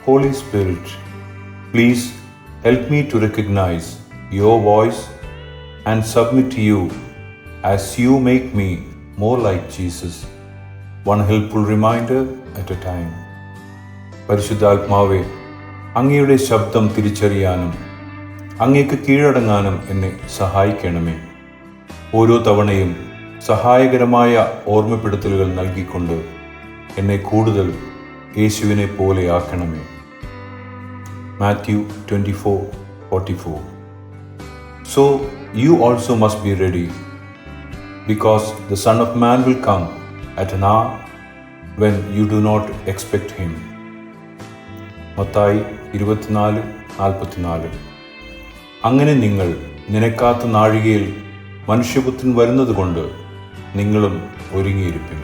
Holy Spirit, please help me to recognize your voice and submit to you as you make me more like Jesus. One helpful reminder at a time. പരിശുദ്ധാത്മാവേ, അങ്ങയുടെ ശബ്ദം തിരിച്ചറിയാനും അങ്ങേക്ക് കീഴടങ്ങാനും എന്നെ സഹായിക്കണമേ. ഓരോ തവണയും സഹായകരമായ ഓർമ്മപ്പെടുത്തലുകൾ നൽകിക്കൊണ്ട് എന്നെ കൂടുതൽ യേശുവിനെ പോലെയാക്കണമേ. Matthew 24:44. So you also must be ready, because the Son of Man will come at an hour when you do not expect him. Mathai 24:44. അങ്ങനെ നിങ്ങൾ നിനക്കാത്ത നാഴികയിൽ മനുഷ്യപുത്രൻ വരുന്നതുകൊണ്ട് നിങ്ങളും ഒരുങ്ങിയിരിപ്പിൻ.